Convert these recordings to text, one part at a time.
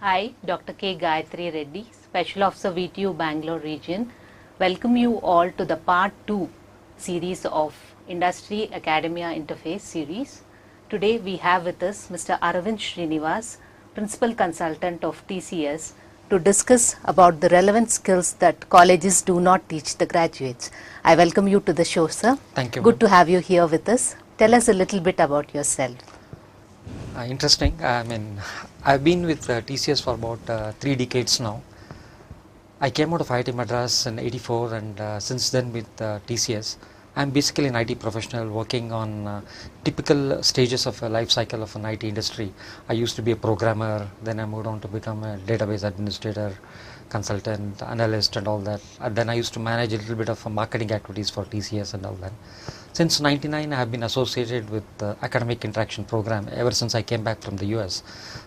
Hi, Dr. K. Gayatri Reddy, Special Officer VTU Bangalore region. Welcome you all to the part 2 series of Industry Academia Interface series. Today we have with us Mr. Arvind Srinivas, Principal Consultant of TCS, to discuss about the relevant skills that colleges do not teach the graduates. I welcome you to the show, sir. Thank you. Good to have you here with us. Tell us a little bit about yourself. Interesting. I've been with TCS for about 3 decades now. I came out of IIT Madras in '84, and since then with TCS, I'm basically an IT professional working on typical stages of a life cycle of an IT industry. I used to be a programmer, then I moved on to become a database administrator, consultant, analyst and all that. And then I used to manage a little bit of marketing activities for TCS and all that. Since '99, I have been associated with the academic interaction program. Ever since I came back from the US,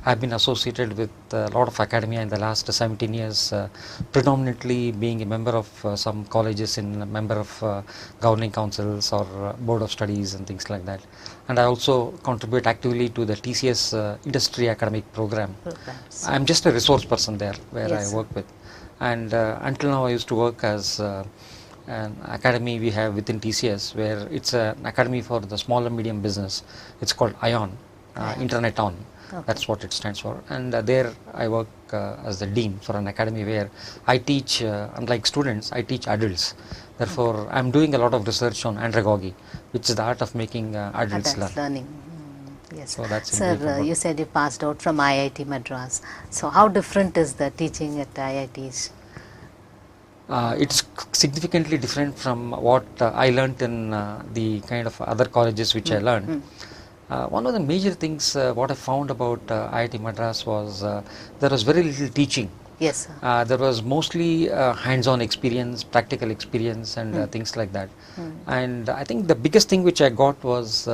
I have been associated with a lot of academia in the last 17 years, predominantly being a member of some colleges and a member of governing councils or board of studies and things like that. And I also contribute actively to the TCS industry academic program. I'm just a resource person there where Yes. I work with. And until now I used to work as an academy we have within TCS, where it's an academy for the small and medium business. It's called ION, Internet On. Okay. That's what it stands for. And there I work as the dean for an academy where I teach, unlike students, I teach adults. Therefore, I'm doing a lot of research on andragogy, which is the art of making adults learn. Learning. Yes. So that's Sir, important. you said you passed out from IIT Madras. So how different is the teaching at IITs? It's significantly different from what I learnt in the kind of other colleges which I learned. One of the major things what I found about IIT Madras was there was very little teaching. Yes, sir. There was mostly hands-on experience, practical experience and things like that. And I think the biggest thing which I got was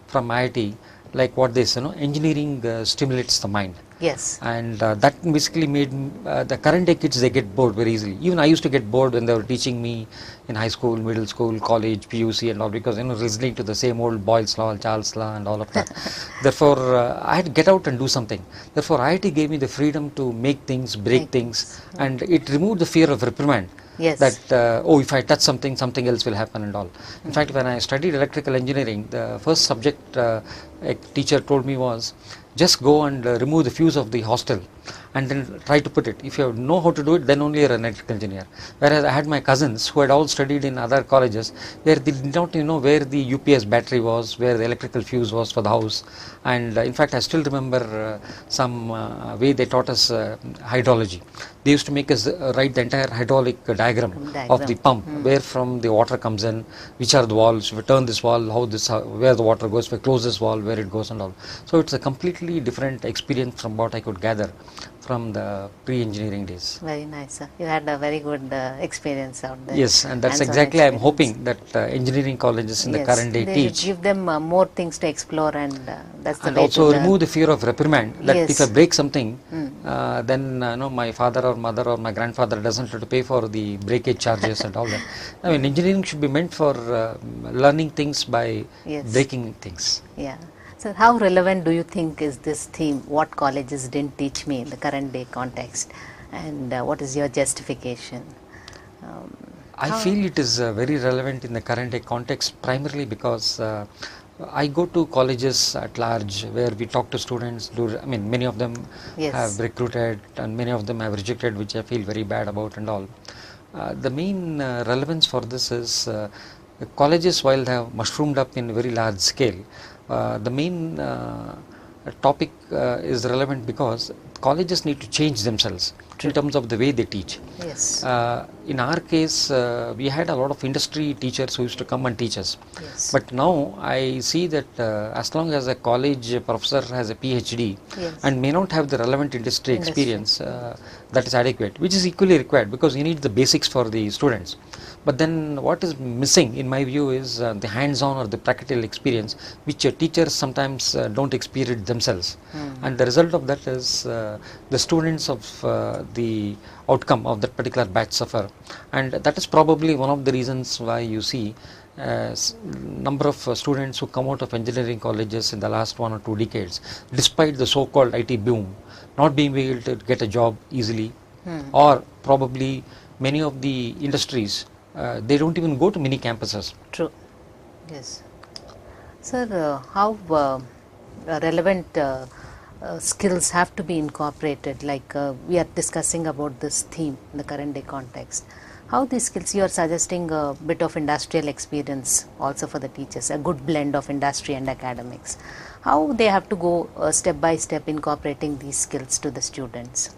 from IIT, like what they say, engineering stimulates the mind. Yes. And that basically made the current day kids, they get bored very easily. Even I used to get bored when they were teaching me in high school, middle school, college, PUC and all, because listening to the same old Boyle's law, Charles' law and all of that. Therefore I had to get out and do something. Therefore IIT gave me the freedom to make things, break things, and it removed the fear of reprimand. Yes. That if I touch something, something else will happen and all. In fact, when I studied electrical engineering, the first subject a teacher told me was, just go and remove the fuse of the hostel and then try to put it. If you know how to do it, then only you're an electrical engineer. Whereas I had my cousins who had all studied in other colleges where they did not know where the UPS battery was, where the electrical fuse was for the house. And in fact, I still remember some way they taught us hydrology. They used to make us write the entire hydraulic diagram of the pump, where from the water comes in, which are the valves, if you turn this valve, where the water goes, if you close this valve, where it goes and all. So it's a completely different experience from what I could gather from the pre-engineering days. Very nice, sir. You had a very good experience out there. Yes, and that's Hands-on exactly I'm experience. hoping that engineering colleges in the current day they teach. should give them more things to explore, and that's the And way also to learn. remove the fear of reprimand, that Yes. if I break something, then my father or mother or my grandfather doesn't have to pay for the breakage charges and all that. I mean, engineering should be meant for learning things by Yes. breaking things. Yeah. So how relevant do you think is this theme, what colleges didn't teach me in the current day context, and what is your justification? I feel it is very relevant in the current day context, primarily because I go to colleges at large where we talk to students. Many of them Yes. have recruited and many of them have rejected, which I feel very bad about and all. The main relevance for this is colleges, while they have mushroomed up in a very large scale, the main topic is relevant because colleges need to change themselves in terms of the way they teach. Yes. In our case, we had a lot of industry teachers who used to come and teach us. Yes. But now I see that as long as a college professor has a PhD Yes. and may not have the relevant industry experience, that is adequate, which is equally required because you need the basics for the students. But then what is missing in my view is the hands-on or the practical experience, which teachers sometimes don't experience themselves. And the result of that is the students of the outcome of that particular batch suffer, and that is probably one of the reasons why you see number of students who come out of engineering colleges in the last 1 or 2 decades, despite the so-called IT boom, not being able to get a job easily, or probably many of the industries, they don't even go to many campuses. True. Yes. Sir, how relevant skills have to be incorporated, like we are discussing about this theme in the current day context. How these skills, you are suggesting a bit of industrial experience also for the teachers, a good blend of industry and academics. How they have to go step by step incorporating these skills to the students?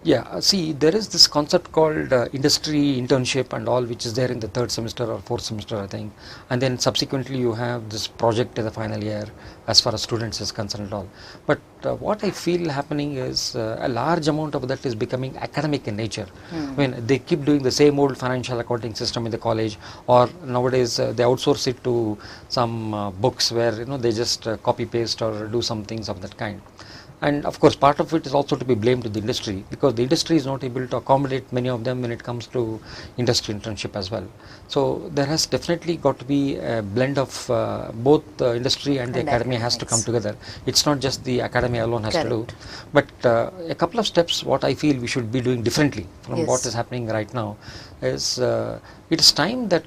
Yeah, see, there is this concept called industry internship and all, which is there in the 3rd semester or 4th semester, I think, and then subsequently you have this project in the final year as far as students is concerned and all. But what I feel happening is a large amount of that is becoming academic in nature. When they keep doing the same old financial accounting system in the college, or nowadays they outsource it to some books where they just copy paste or do some things of that kind. And of course, part of it is also to be blamed to the industry, because the industry is not able to accommodate many of them when it comes to industry internship as well. So there has definitely got to be a blend of both the industry and the academia has to come together. It's not just the academia alone has to do. But a couple of steps what I feel we should be doing differently from what is happening right now is it is time that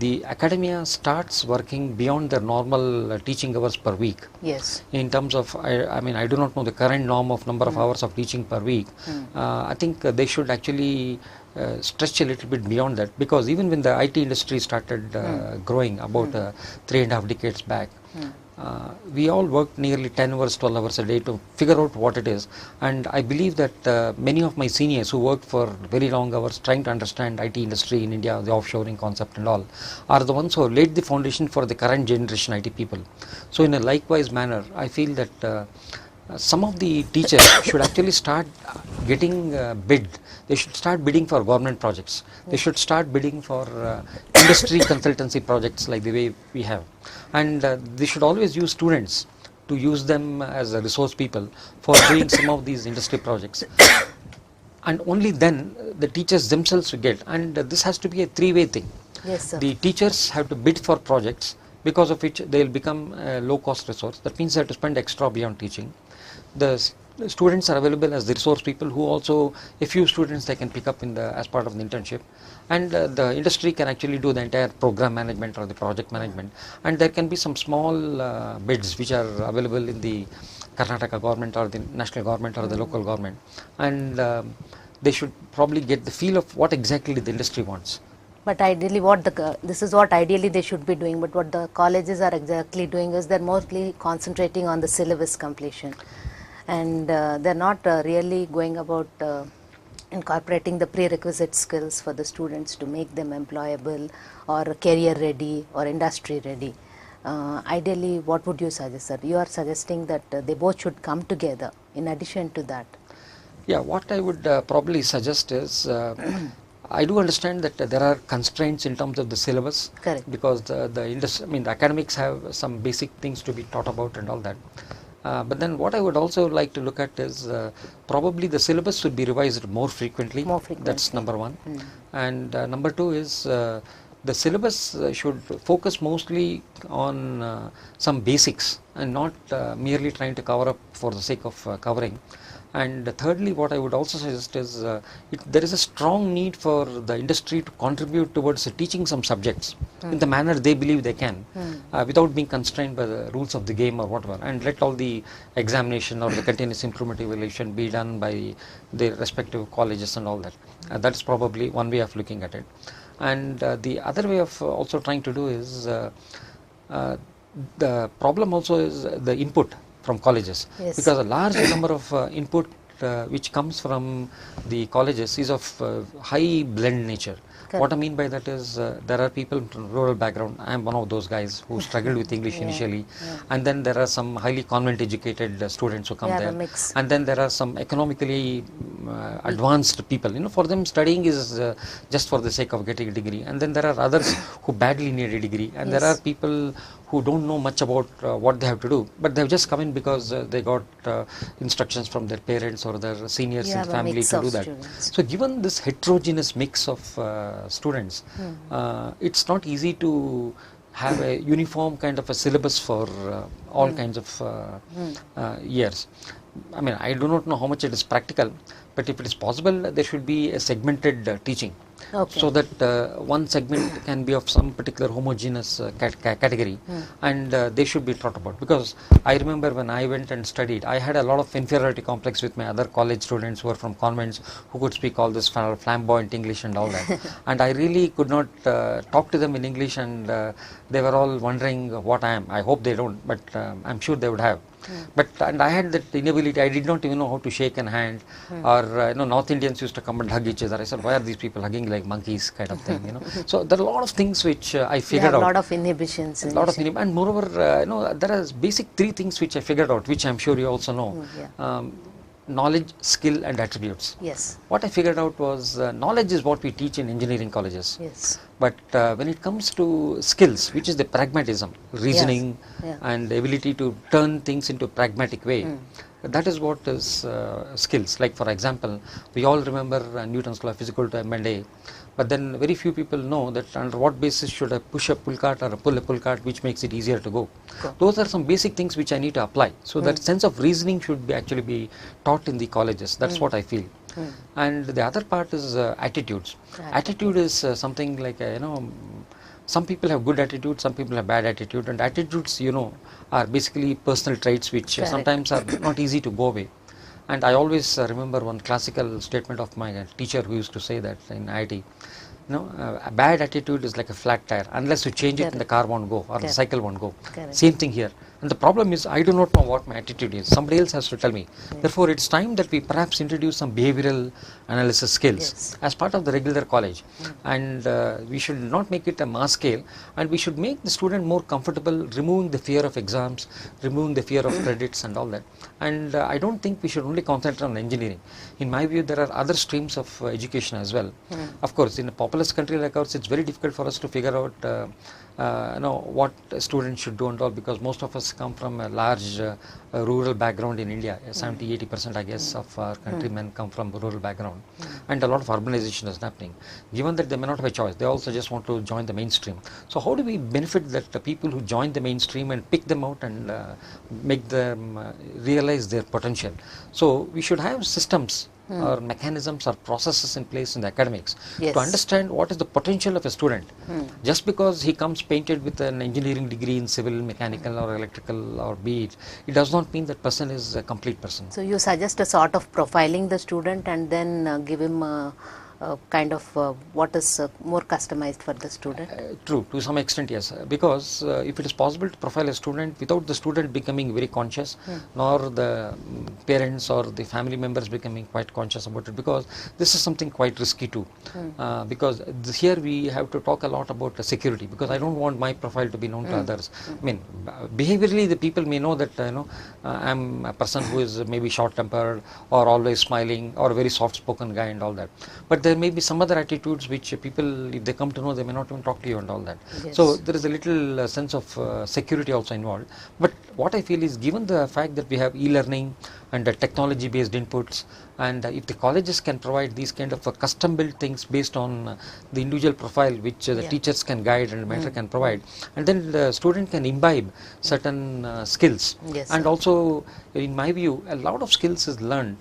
the academia starts working beyond their normal teaching hours per week. Yes. In terms of, I mean, I do not know the current norm of number of hours of teaching per week. I think they should actually stretch a little bit beyond that, because even when the IT industry started growing about 3.5 decades back, we all worked nearly 10 hours, 12 hours a day to figure out what it is. And I believe that many of my seniors who worked for very long hours trying to understand IT industry in India, the offshoring concept and all, are the ones who have laid the foundation for the current generation IT people. So in a likewise manner, I feel that some of the teachers should actually start getting bid. They should start bidding for government projects. They should start bidding for industry consultancy projects like the way we have. And they should always use students to use them as a resource people for doing some of these industry projects. And only then the teachers themselves will get. And this has to be a three-way thing. Yes, sir. The teachers have to bid for projects, because of which they will become a low-cost resource. That means they have to spend extra beyond teaching. The students are available as the resource people who also, a few students they can pick up in as part of the internship, and the industry can actually do the entire program management or the project management, and there can be some small bids which are available in the Karnataka government or the national government or the local government, and they should probably get the feel of what exactly the industry wants. But ideally this is what ideally they should be doing, but what the colleges are exactly doing is they're mostly concentrating on the syllabus completion, and they're not really going about incorporating the prerequisite skills for the students to make them employable or career ready or industry ready. Ideally, what would you suggest, sir? You are suggesting that they both should come together in addition to that. Yeah, what I would probably suggest is I do understand that there are constraints in terms of the syllabus. Correct. Because the industry, I mean, the academics have some basic things to be taught about and all that. But then what I would also like to look at is probably the syllabus should be revised more frequently. That's number one. And number two is the syllabus should focus mostly on some basics and not merely trying to cover up for the sake of covering. And thirdly, what I would also suggest is there is a strong need for the industry to contribute towards teaching some subjects in the manner they believe they can, without being constrained by the rules of the game or whatever, and let all the examination or the continuous improvement evaluation be done by the respective colleges and all that. That's probably one way of looking at it. And the other way of also trying to do is the problem also is the input from colleges. Yes. Because a large number of input which comes from the colleges is of high blend nature. Correct. What I mean by that is there are people from rural background. I am one of those guys who struggled with English initially, and then there are some highly convent educated students who come there, and then there are some economically advanced people. For them studying is just for the sake of getting a degree, and then there are others who badly need a degree, and there are people who don't know much about what they have to do, but they have just come in because they got instructions from their parents or their seniors in the family to do that. Students. So given this heterogeneous mix of students, it's not easy to have a uniform kind of a syllabus for all kinds of years. I mean, I do not know how much it is practical, but if it is possible, there should be a segmented teaching. Okay. So that one segment can be of some particular homogeneous category, and they should be taught about. Because I remember when I went and studied, I had a lot of inferiority complex with my other college students who were from convents, who could speak all this flamboyant English and all that. And I really could not talk to them in English, and they were all wondering what I am. I hope they don't, but I'm sure they would have. But and I had that inability. I did not even know how to shake a hand, or North Indians used to come and hug each other. I said, why are these people hugging like monkeys, kind of thing, So there are a lot of things which I figured out. A lot of inhibitions. And moreover, there are basic 3 things which I figured out, which I'm sure you also know. Knowledge, skill, and attributes. Yes. What I figured out was knowledge is what we teach in engineering colleges. Yes. But when it comes to skills, which is the pragmatism, reasoning, and the ability to turn things into a pragmatic way, that is what is skills. Like for example, we all remember Newton's law of physical to M&A, but then very few people know that under what basis should I push a pull cart or pull a pull cart, which makes it easier to go. Those are some basic things which I need to apply. So that sense of reasoning should be actually be taught in the colleges. That's what I feel. And the other part is attitudes. Attitude is something like some people have good attitude, some people have bad attitude, and attitudes are basically personal traits which sometimes are not easy to go away. And I always remember one classical statement of my teacher who used to say that in IIT, a bad attitude is like a flat tire. Unless you change it, the car won't go or the cycle won't go. Same thing here. And the problem is I do not know what my attitude is. Somebody else has to tell me. Therefore, it's time that we perhaps introduce some behavioral analysis skills as part of the regular college. And we should not make it a mass scale, and we should make the student more comfortable, removing the fear of exams, removing the fear of credits and all that. And I don't think we should only concentrate on engineering. In my view, there are other streams of education as well. Of course, in a populous country like ours, it's very difficult for us to figure out what students should do and all, because most of us come from a large rural background in India. 70-80% I guess of our countrymen come from rural background, and a lot of urbanization is happening. Given that they may not have a choice, they also just want to join the mainstream. So how do we benefit that the people who join the mainstream and pick them out and make them realize their potential? So we should have systems or mechanisms or processes in place in the academics to understand what is the potential of a student. Just because he comes painted with an engineering degree in civil, mechanical or electrical or be it does not mean that person is a complete person. So you suggest a sort of profiling the student and then give him kind of what is more customized for the student? True, to some extent yes, because if it is possible to profile a student without the student becoming very conscious, nor the parents or the family members becoming quite conscious about it, because this is something quite risky too, because here we have to talk a lot about security, because I don't want my profile to be known to others. I mean, behaviorally the people may know that I'm a person who is maybe short-tempered or always smiling or a very soft-spoken guy and all that, but there may be some other attitudes which people, if they come to know, they may not even talk to you and all that. So there is a little sense of security also involved. But what I feel is, given the fact that we have e-learning and technology based inputs, and if the colleges can provide these kind of custom built things based on the individual profile which the teachers can guide and the mentor can provide, and then the student can imbibe certain skills. And also, in my view, a lot of skills is learned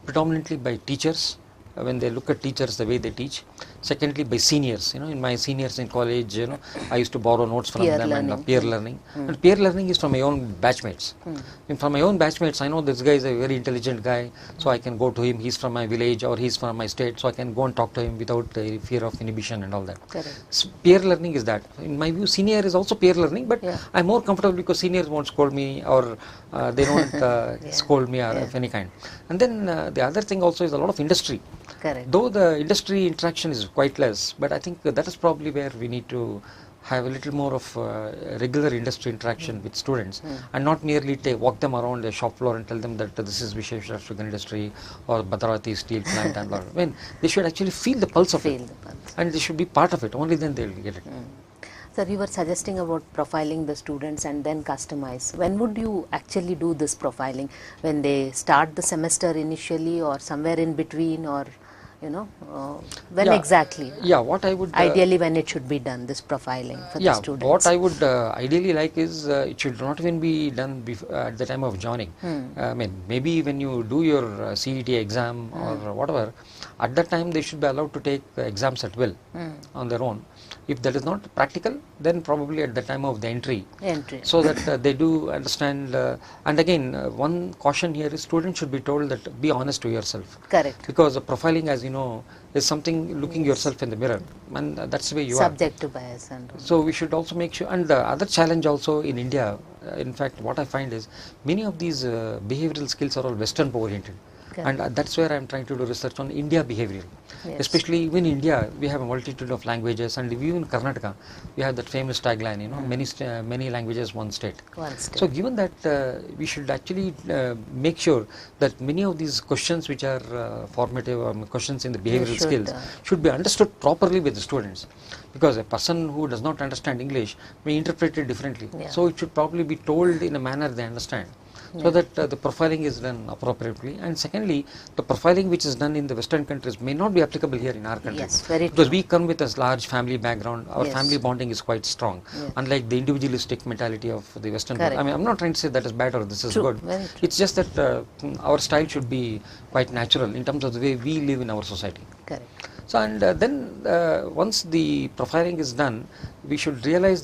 predominantly by teachers, when they look at teachers, the way they teach. Secondly, by seniors. In my seniors in college, I used to borrow notes from them and peer learning. And peer learning is from my own batchmates. And from my own batchmates, I know this guy is a very intelligent guy, so I can go to him. He's from my village or he's from my state, so I can go and talk to him without fear of inhibition and all that. So peer learning is that. In my view, senior is also peer learning, but I'm more comfortable because seniors won't scold me, or they don't scold me or of any kind. And then the other thing also is a lot of industry. Though the industry interaction is quite less, but I think that is probably where we need to have a little more of regular industry interaction with students, and not merely walk them around the shop floor and tell them that this is Visheshwar Sugar Industry or Bhadravati Steel Plant and they should actually feel the pulse of it, and they should be part of it. Only then they will get it. Sir, you were suggesting about profiling the students and then customize. When would you actually do this profiling? When they start the semester initially, or somewhere in between, or when exactly? Yeah, what I would ideally when it should be done, this profiling for the students. What I would ideally like is it should not even be done at the time of joining. I mean, maybe when you do your CET exam or whatever, at that time they should be allowed to take exams at will on their own. If that is not practical, then probably at the time of the entry. So that they do understand. And again, one caution here is students should be told that be honest to yourself. Correct. Because profiling, as you know, is something looking yourself in the mirror, and that's the way you subject to bias. And so we should also make sure. And the other challenge also in India, in fact, what I find is many of these behavioral skills are all Western oriented. And that's where I am trying to do research on India behavioral. Especially in India, we have a multitude of languages, and if you in Karnataka, we have that famous tagline, many languages, one state. So given that, we should actually make sure that many of these questions which are formative questions in the behavioral skills should be understood properly with the students. Because a person who does not understand English may interpret it differently. So it should probably be told in a manner they understand. So that the profiling is done appropriately. And secondly, the profiling which is done in the Western countries may not be applicable here in our country. Yes, very because true. we come with a large family background, our family bonding is quite strong, unlike the individualistic mentality of the Western world. I mean, I'm not trying to say that is bad or this is good. It's just that our style should be quite natural in terms of the way we live in our society. Correct. So, and then once the profiling is done, we should realize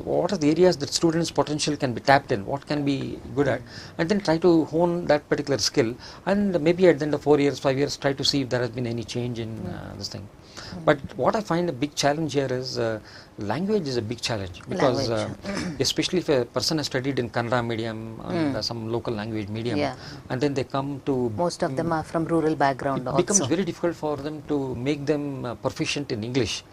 what are the areas that students' potential can be tapped in, what can be good at, and then try to hone that particular skill, and maybe at the end of 4 years, 5 years, try to see if there has been any change in this thing. But what I find a big challenge here is language is a big challenge, because especially if a person has studied in Kannada medium and some local language medium, and then they come to... Most of them are from rural background also. It becomes very difficult for them to make them proficient in English.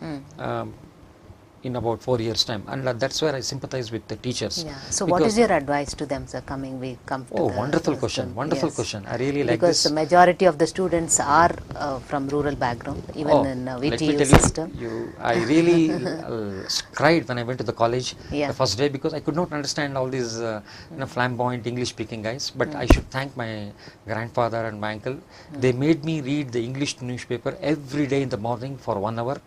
In about 4 years' time, and that's where I sympathize with the teachers. So what is your advice to them, sir, coming we come to wonderful question, wonderful question. I really like this. Because the majority of the students are from rural background, even in VTU system. I really cried when I went to the college the first day, because I could not understand all these flamboyant English-speaking guys. But I should thank my grandfather and my uncle. They made me read the English newspaper every day in the morning for 1 hour.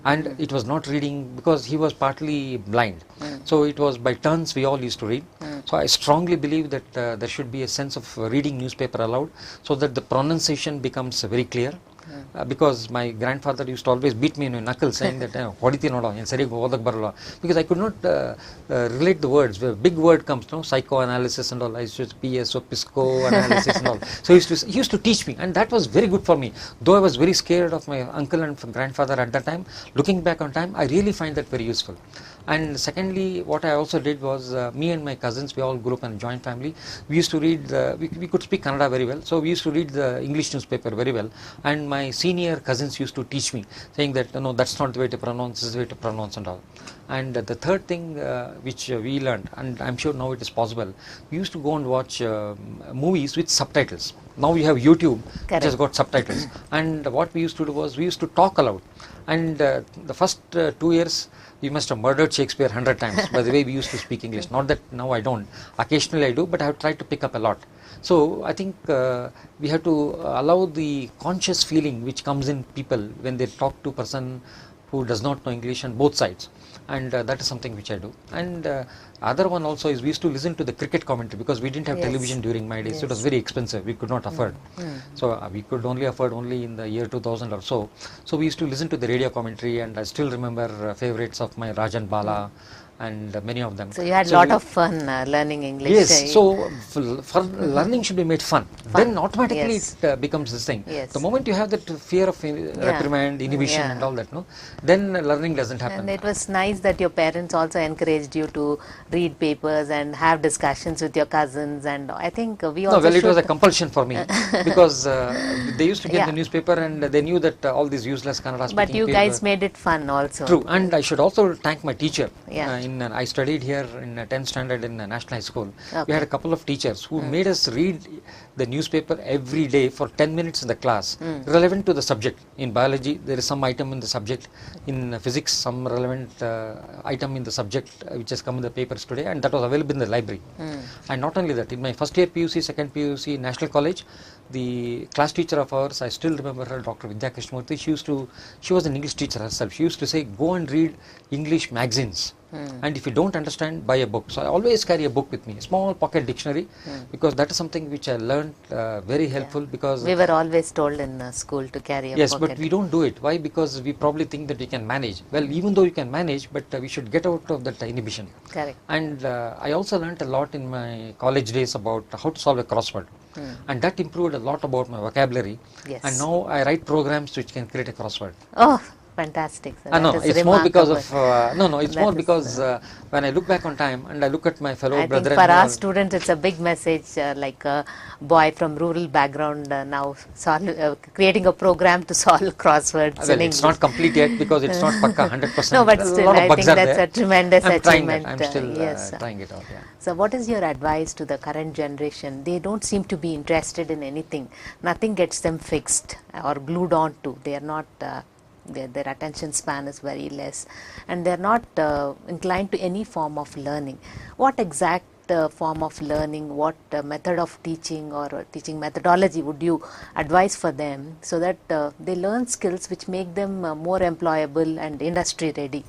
And it was not reading because he was partly blind. So it was by turns we all used to read. So I strongly believe that there should be a sense of reading newspaper aloud, so that the pronunciation becomes very clear. Because my grandfather used to always beat me in a knuckle, saying that because I could not relate the words. Where a big word comes, psychoanalysis and all, I used to PSO, pisco analysis and all. So he used to teach me, and that was very good for me. Though I was very scared of my uncle and grandfather at that time, looking back on time, I really find that very useful. And secondly, what I also did was, me and my cousins, we all grew up in a joint family. We used to read, we could speak Kannada very well, so we used to read the English newspaper very well. And my senior cousins used to teach me, saying that, no, that's not the way to pronounce, this is the way to pronounce and all. And the third thing which we learned, and I'm sure now it is possible, we used to go and watch movies with subtitles. Now we have YouTube, which has got subtitles. And what we used to do was, we used to talk aloud. And the first 2 years, we must have murdered Shakespeare 100 times by the way we used to speak English. Not that now I don't. Occasionally I do, but I have tried to pick up a lot. So I think we have to allow the conscious feeling which comes in people when they talk to a person who does not know English on both sides. And that is something which I do. And other one also is, we used to listen to the cricket commentary, because we didn't have television during my days. So it was very expensive. We could not afford. So we could only afford only in the year 2000 or so. So we used to listen to the radio commentary, and I still remember favorites of my Rajan Bala and many of them. So you had a lot of fun learning English. Yes, so for learning should be made fun. Then automatically it becomes this thing. The moment you have that fear of reprimand, inhibition and all that, then learning doesn't happen. And it was nice that your parents also encouraged you to read papers and have discussions with your cousins, and I think we also it was a compulsion for me, because they used to get the newspaper, and they knew that all these useless Kannada speaking But you guys made it fun also. True, and I should also thank my teacher. I studied here in 10th standard in National High School. We had a couple of teachers who made us read the newspaper every day for 10 minutes in the class, relevant to the subject. In biology, there is some item in the subject. In physics, some relevant item in the subject which has come in the papers today, and that was available in the library. And not only that, in my first year PUC, second PUC, National College, the class teacher of ours, I still remember her, Dr. Vidya Krishnamurthy, she was an English teacher herself. She used to say, go and read English magazines. And if you don't understand, buy a book. So I always carry a book with me, a small pocket dictionary, because that is something which I learned very helpful. Because we were always told in school to carry a yes, pocket. but we don't do it. Why? Because we probably think that we can manage. Well, even though you can manage, but we should get out of that inhibition. Correct. And I also learned a lot in my college days about how to solve a crossword. And that improved a lot about my vocabulary. Yes. And now I write programs which can create a crossword. Oh, fantastic. So No, it's more because of it's That more is, because when I look back on time and I look at my fellow I think brethren, for our students it's a big message, like a boy from rural background now creating a program to solve crosswords in well, English. it's not complete yet because it's not pakka 100%. No, but A still lot of I bugs think are that's there. a tremendous I'm trying achievement. that. I'm still Yes. trying it out. Yeah. So what is your advice to the current generation? They don't seem to be interested in anything. Nothing gets them fixed or glued on to. They are not, their attention span is very less, and they are not inclined to any form of learning. What exact form of learning, what method of teaching or teaching methodology would you advise for them so that they learn skills which make them more employable and industry ready?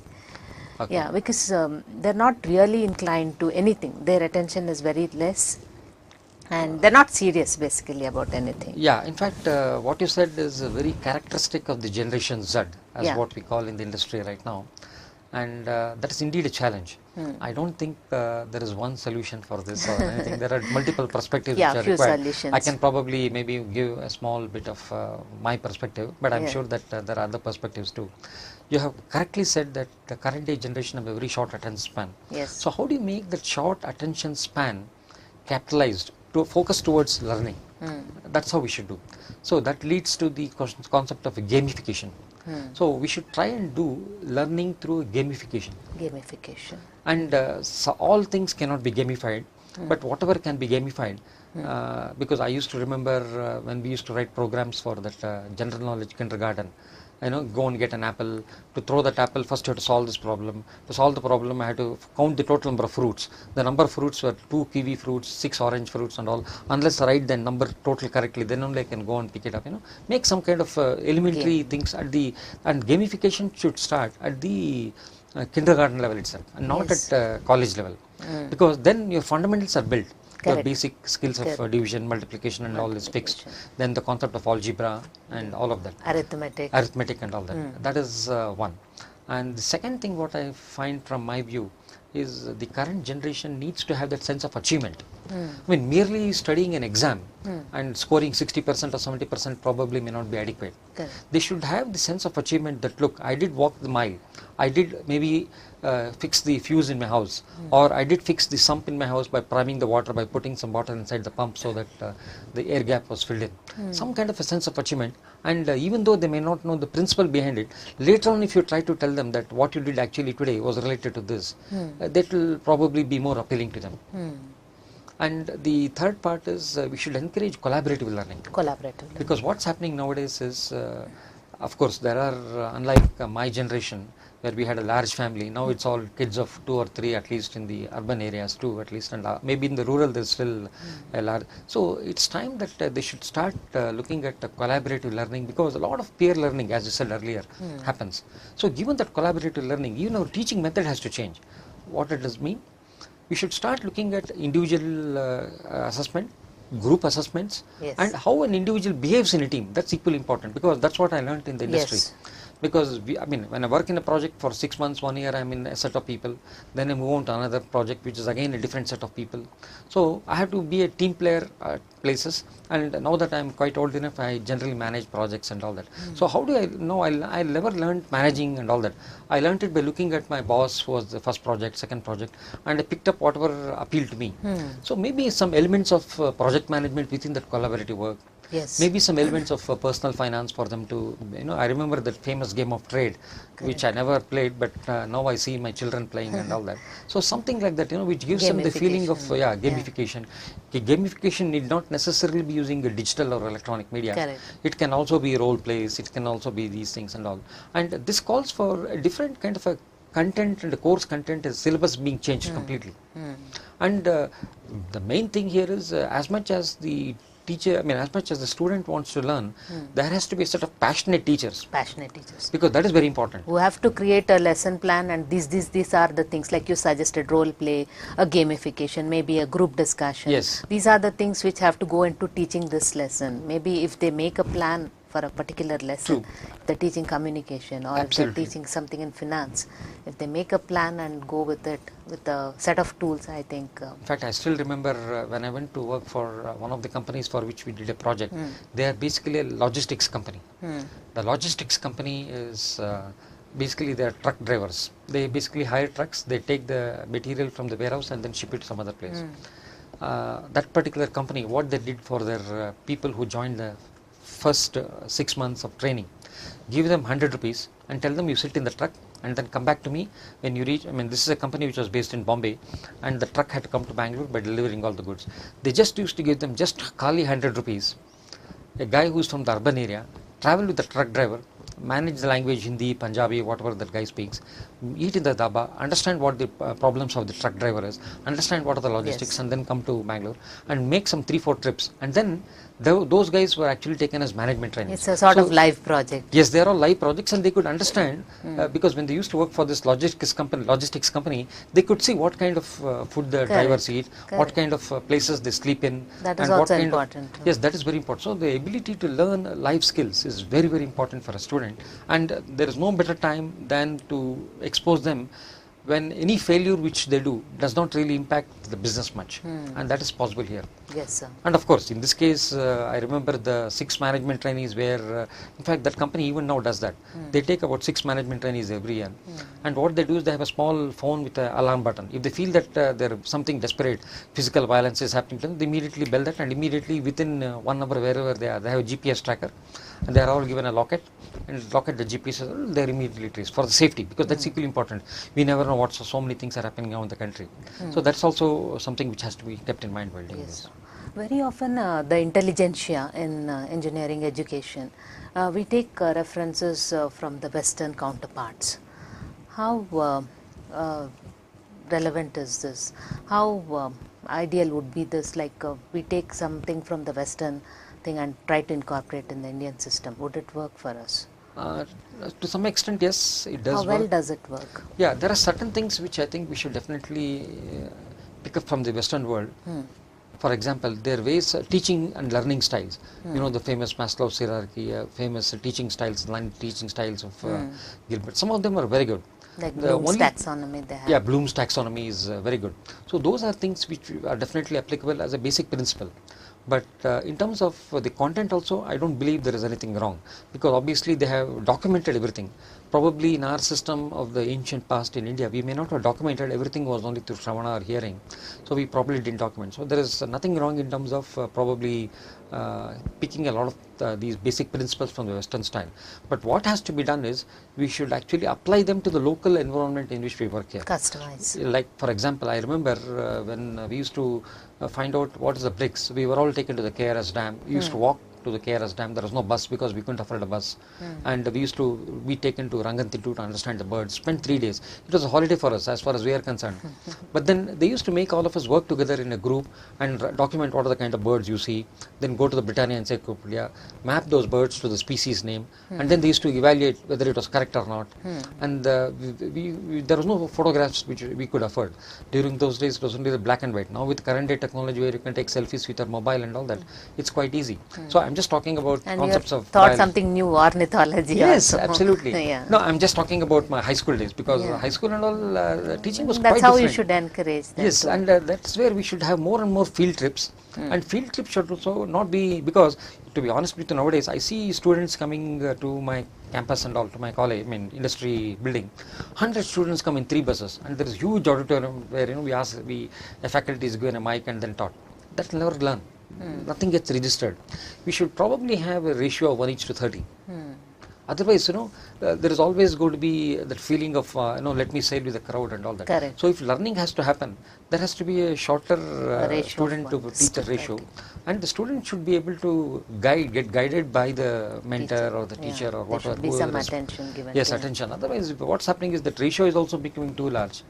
Okay. Yeah, because they're not really inclined to anything. Their attention is very less, and they're not serious basically about anything. Yeah, in fact, what you said is very characteristic of the Generation Z, as what we call in the industry right now. And that is indeed a challenge. I don't think there is one solution for this or anything. There are multiple perspectives which are few required. solutions. I can probably maybe give a small bit of my perspective, but I'm sure that there are other perspectives too. You have correctly said that the current day generation have a very short attention span. Yes. So how do you make that short attention span capitalized to focus towards learning? That's how we should do. So that leads to the concept of gamification. So we should try and do learning through gamification. Gamification. And so all things cannot be gamified, but whatever can be gamified. Because I used to remember when we used to write programs for that general knowledge kindergarten. Go and get an apple. To throw that apple, first you have to solve this problem. To solve the problem, I had to count the total number of fruits. The number of fruits were 2 kiwi fruits, 6 orange fruits and all. Unless I write the number total correctly, then only I can go and pick it up. Make some kind of elementary things at the, and gamification should start at the kindergarten level itself, and not at college level. Because then your fundamentals are built. Your basic skills of division, multiplication and all is fixed. Then the concept of algebra and all of that. Arithmetic and all that. That is one. And the second thing what I find from my view is the current generation needs to have that sense of achievement. I mean, merely studying an exam and scoring 60% or 70% probably may not be adequate. They should have the sense of achievement that, look, I did walk the mile. I did maybe fix the fuse in my house, or I did fix the sump in my house by priming the water, by putting some water inside the pump so that the air gap was filled in. Some kind of a sense of achievement. And even though they may not know the principle behind it, later on if you try to tell them that what you did actually today was related to this, that will probably be more appealing to them. And the third part is we should encourage collaborative learning. Because what's happening nowadays is, of course, there are, unlike my generation, where we had a large family, now it's all kids of 2 or 3 at least in the urban areas too at least, and maybe in the rural there's still a large. So it's time that they should start looking at collaborative learning, because a lot of peer learning, as you said earlier, happens. So given that collaborative learning, even our teaching method has to change. What it does mean? We should start looking at individual assessment, group assessments, and how an individual behaves in a team. That's equally important, because that's what I learned in the industry. Because when I work in a project for 6 months, 1 year, I'm in a set of people. Then I move on to another project, which is again a different set of people. So I have to be a team player at places. And now that I'm quite old enough, I generally manage projects and all that. So how do I know? I never learned managing and all that. I learned it by looking at my boss, who was the first project, second project, and I picked up whatever appealed to me. So maybe some elements of project management within that collaborative work. Yes. Maybe some elements of personal finance for them to, I remember that famous game of trade, which I never played, but now I see my children playing and all that. So something like that, which gives them the feeling of gamification. Okay, gamification need not necessarily be using a digital or electronic media. Correct. It can also be role plays, it can also be these things and all. And this calls for a different kind of a content, and the course content is syllabus being changed completely. And the main thing here is as much as the teacher, as much as the student wants to learn, there has to be a set of passionate teachers. Passionate teachers. Because that is very important. Who have to create a lesson plan, and these are the things like you suggested: role play, a gamification, maybe a group discussion. Yes. These are the things which have to go into teaching this lesson. Maybe if they make a plan for a particular lesson, if they're teaching communication, or if they're teaching something in finance, if they make a plan and go with it with a set of tools, I think. In fact, I still remember when I went to work for one of the companies for which we did a project. They are basically a logistics company. The logistics company is basically they are truck drivers. They basically hire trucks, they take the material from the warehouse and then ship it to some other place. That particular company, what they did for their people who joined the first 6 months of training, give them 100 rupees and tell them you sit in the truck and then come back to me when you reach. This is a company which was based in Bombay, and the truck had to come to Bangalore by delivering all the goods. They just used to give them just khali 100 rupees. A guy who's from the urban area, travel with the truck driver, manage the language Hindi, Punjabi, whatever that guy speaks, eat in the dhaba, understand what the problems of the truck driver is, understand what are the logistics, and then come to Bangalore and make some 3-4 trips. And then those guys were actually taken as management training. It's a sort of live project. Yes, they are all live projects, and they could understand because when they used to work for this logistics company, they could see what kind of food the drivers eat, what kind of places they sleep in. That is and also what kind important. Yes, that is very important. So the ability to learn life skills is very, very important for a student, and there is no better time than to expose them when any failure which they do does not really impact the business much, and that is possible here. Yes, sir. And of course, in this case, I remember the 6 management trainees where, in fact, that company even now does that. They take about 6 management trainees every year, and what they do is they have a small phone with an alarm button. If they feel that there is something desperate, physical violence is happening to them, they immediately bell that, and immediately within 1 hour wherever they are, they have a GPS tracker, and they are all given a locket, and locket the GPS, they are immediately traced for the safety, because that's equally important. We never know what so many things are happening now in the country. So that's also something which has to be kept in mind while doing this. Very often the intelligentsia in engineering education, we take references from the Western counterparts. How relevant is this? How ideal would be this, like we take something from the Western thing and try to incorporate in the Indian system? Would it work for us? To some extent, yes, it does How well work. does it work? Yeah, there are certain things which I think we should definitely pick up from the Western world. For example, their ways, teaching and learning styles. You know, the famous Maslow's hierarchy, famous teaching styles of Gilbert. Some of them are very good. Like Bloom's taxonomy they have. Yeah, Bloom's taxonomy is very good. So those are things which are definitely applicable as a basic principle. But in terms of the content also, I don't believe there is anything wrong, because obviously they have documented everything. Probably in our system of the ancient past in India, we may not have documented everything, was only through Shravana or hearing. So we probably didn't document. So there is nothing wrong in terms of probably picking a lot of these basic principles from the Western style. But what has to be done is we should actually apply them to the local environment in which we work here. Customize. Like for example, I remember when we used to find out what is the bricks, we were all taken to the KRS dam. We used to walk to the KRS dam. There was no bus because we couldn't afford a bus, and we used to be taken to Ranganthittu to understand the birds. Spent 3 days. It was a holiday for us as far as we are concerned. But then they used to make all of us work together in a group and document what are the kind of birds you see. Then go to the Britannia Encyclopedia, map those birds to the species name, and then they used to evaluate whether it was correct or not. And there was no photographs which we could afford. During those days, it was only the black and white. Now with current day technology where you can take selfies with your mobile and all that, it's quite easy. So I'm just talking about and concepts you of thought something new, ornithology. Yes, also. absolutely. Yeah. No, I'm just talking about my high school days, because high school and all teaching was That's quite how different. you should encourage them. Yes, and that's where we should have more and more field trips. And field trips should also not be, because to be honest with you, nowadays I see students coming to my campus and all, to my college, industry building. 100 students come in 3 buses, and there is huge auditorium where a faculty is given a mic and then taught. That will never learn. nothing gets registered. We should probably have a ratio of 1:30. Otherwise, there is always going to be that feeling of, let me sail with the crowd and all that. Correct. So if learning has to happen, there has to be a shorter student to teacher ratio. And the student should be able to get guided by the mentor or the teacher or whatever. There should be some attention given. Yes, attention. Otherwise, what's happening is that ratio is also becoming too large.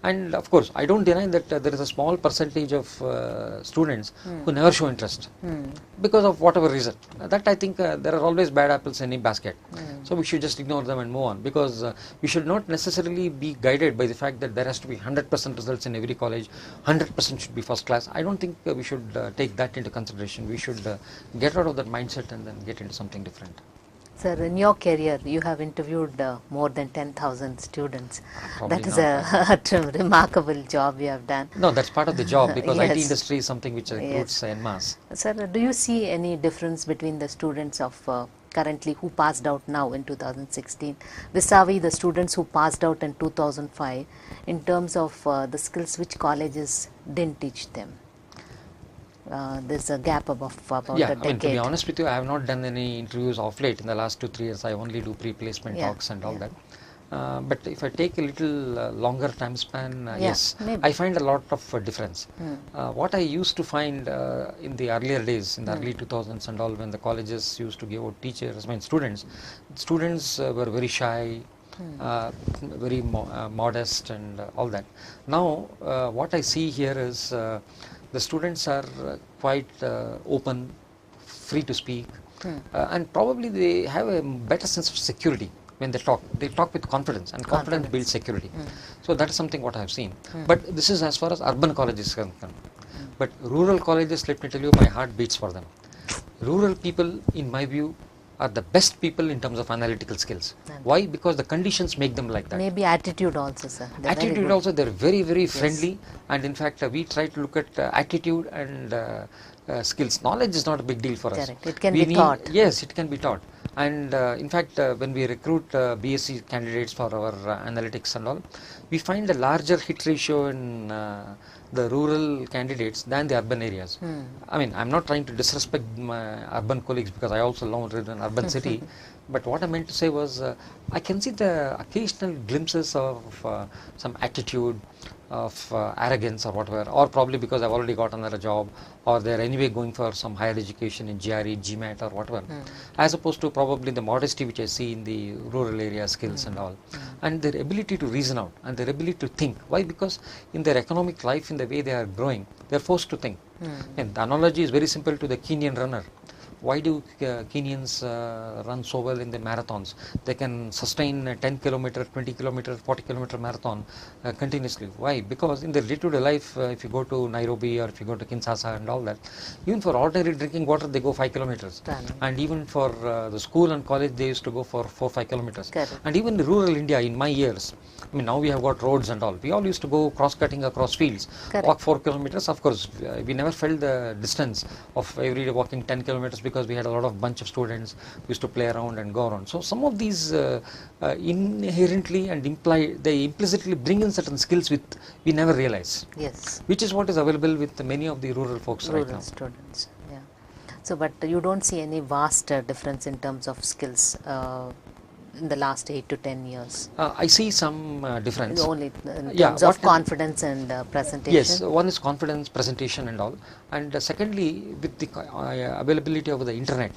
And of course, I don't deny that there is a small percentage of students who never show interest because of whatever reason. That I think there are always bad apples in any basket. So we should just ignore them and move on, because we should not necessarily be guided by the fact that there has to be 100% results in every college, 100% should be first class. I don't think we should take that into consideration. We should get out of that mindset and then get into something different. Sir, in your career, you have interviewed more than 10,000 students. Probably that is not, a remarkable job you have done. No, that's part of the job, because Yes. IT industry is something which recruits en masse. Sir, do you see any difference between the students of currently who passed out now in 2016 vis-a-vis the students who passed out in 2005 in terms of the skills which colleges didn't teach them? There's a gap of about a decade. I mean, to be honest with you, I have not done any interviews of late. In the last 2-3 years, I only do pre-placement talks and all that. But if I take a little longer time span, yes, maybe. I find a lot of difference. What I used to find in the earlier days, in the early 2000s and all, when the colleges used to give out teachers, students were very shy, very modest and all that. Now, what I see here is the students are quite open, free to speak, and probably they have a better sense of security. When they talk with confidence, and confidence builds security. So that is something what I have seen. But this is as far as urban colleges is concerned. But rural colleges, let me tell you, my heart beats for them. Rural people, in my view, are the best people in terms of analytical skills. Why? Because the conditions make them like that. Maybe attitude also, sir. Attitude also, they're very, very friendly, and in fact we try to look at attitude and skills. Knowledge is not a big deal for us. Correct. It can be taught. Yes, it can be taught. And in fact, when we recruit BSc candidates for our analytics and all, we find a larger hit ratio in the rural candidates than the urban areas. I mean, I'm not trying to disrespect my urban colleagues, because I also live in an urban city. But what I meant to say was, I can see the occasional glimpses of some attitude, of arrogance or whatever, or probably because I've already got another job, or they're anyway going for some higher education in GRE, GMAT or whatever, as opposed to probably the modesty which I see in the rural area skills and all, and their ability to reason out and their ability to think. Why? Because in their economic life, in the way they are growing, they're forced to think. And the analogy is very simple to the Kenyan runner. Why do Kenyans run so well in the marathons? They can sustain a 10 kilometer, 20 kilometer, 40 kilometer marathon continuously. Why? Because in their day-to-day life, if you go to Nairobi or if you go to Kinshasa and all that, even for ordinary drinking water, they go 5 kilometers. And even for the school and college, they used to go for 4-5 kilometers. Correct. And even in rural India, in my years, I mean, now we have got roads and all. We all used to go cross-cutting across fields, walk 4 kilometers. Of course, we never felt the distance of every day walking 10 kilometers, because we had a lot of bunch of students who used to play around and go around. So some of these inherently and they implicitly bring in certain skills which we never realize. Yes. Which is what is available with many of the rural folks right now. Students, yeah. So, but you don't see any vast difference in terms of skills in the last 8 to 10 years? I see some difference. Only in terms of confidence and presentation? Yes, one is confidence, presentation and all. And secondly, with the availability of the internet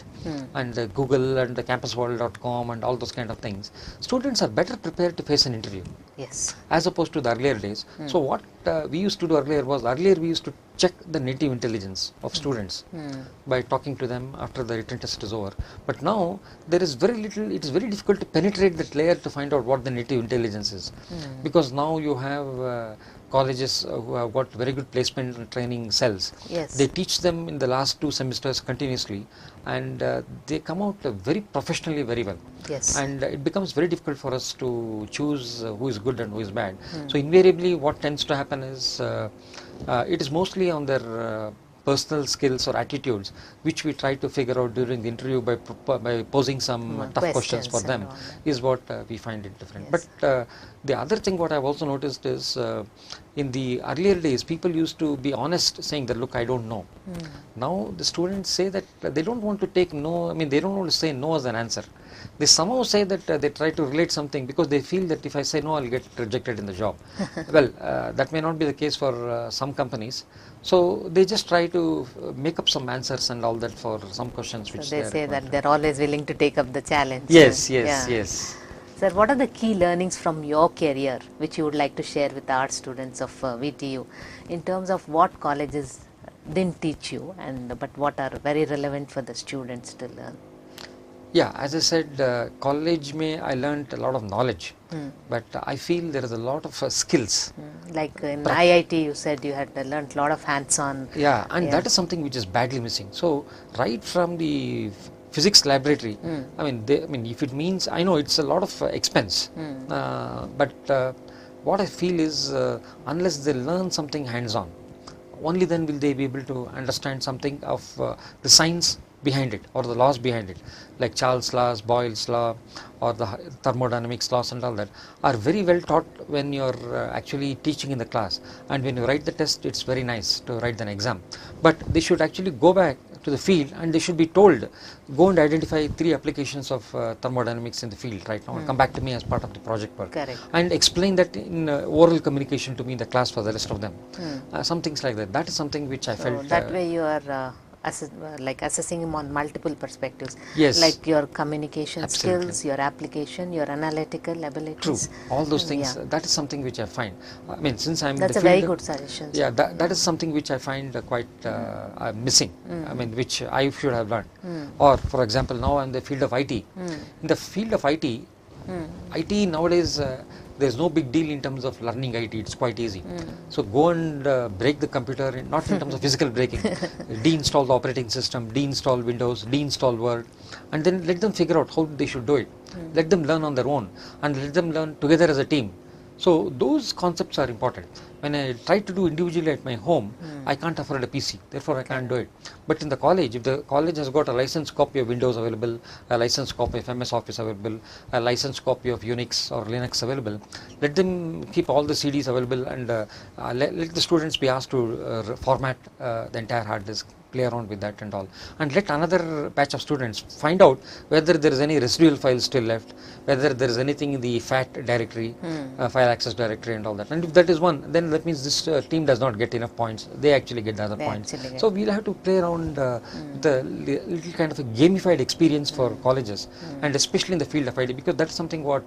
and Google and the campusworld.com and all those kind of things, students are better prepared to face an interview. Yes. As opposed to the earlier days. So what we used to do earlier was, we used to check the native intelligence of students by talking to them after the written test is over. But now there is very little, it is very difficult to penetrate that layer to find out what the native intelligence is. Because now you have colleges who have got very good placement and training cells. Yes. They teach them in the last 2 semesters continuously, and they come out very professionally very well. Yes. And it becomes very difficult for us to choose who is good and who is bad. So invariably what tends to happen is it is mostly on their personal skills or attitudes, which we try to figure out during the interview by posing some tough questions for them, is what we find it different. Yes. But the other thing what I've also noticed is in the earlier days, people used to be honest saying that, look, I don't know. Now the students say that they don't want to take no, I mean, they don't want to say no as an answer. They somehow say that they try to relate something because they feel that if I say no, I'll get rejected in the job. Well, that may not be the case for some companies. So they just try to make up some answers and all that for some questions which they say that they're always willing to take up the challenge. Yes, yes, yes. Sir, what are the key learnings from your career which you would like to share with our students of VTU in terms of what colleges didn't teach you but what are very relevant for the students to learn? Yeah, as I said, college I learned a lot of knowledge, but I feel there is a lot of skills. Like in IIT, you said you had learned a lot of hands-on. Yeah, and that is something which is badly missing. So right from the physics laboratory, I mean, if it means, I know it's a lot of expense, but what I feel is unless they learn something hands-on, only then will they be able to understand something of the science behind it or the laws behind it, like Charles' laws, Boyle's law, or the thermodynamics laws and all that are very well taught when you're actually teaching in the class, and when you write the test it's very nice to write an exam, but they should actually go back to the field and they should be told, go and identify 3 applications of thermodynamics in the field right now and come back to me as part of the project work. Correct. And explain that in oral communication to me in the class for the rest of them. Some things like that. That is something which I felt. That way you are like assessing him on multiple perspectives. Yes. Like your communication Absolutely. skills, your application, your analytical abilities. True. All those things. That is something which I find. I mean, since I'm That's in a the field, very good suggestion. Yeah, that is something which I find quite missing. I mean, which I should have learned. Or, for example, now I'm in the field of IT. In the field of IT, IT nowadays. There's no big deal in terms of learning IT, it's quite easy. So go and break the computer, not in terms of physical breaking, deinstall the operating system, deinstall Windows, deinstall Word, and then let them figure out how they should do it. Let them learn on their own and let them learn together as a team. So those concepts are important. When I try to do individually at my home, I can't afford a PC, therefore I can't do it. But in the college, if the college has got a licensed copy of Windows available, a licensed copy of MS Office available, a licensed copy of Unix or Linux available, let them keep all the CDs available and let the students be asked to format the entire hard disk, play around with that and all, and let another batch of students find out whether there is any residual files still left, whether there is anything in the FAT directory, file access directory and all that. And if that is one, then that means this team does not get enough points, they actually get the other points. So we'll have to play around with a little kind of a gamified experience for colleges, and especially in the field of IT, because that's something what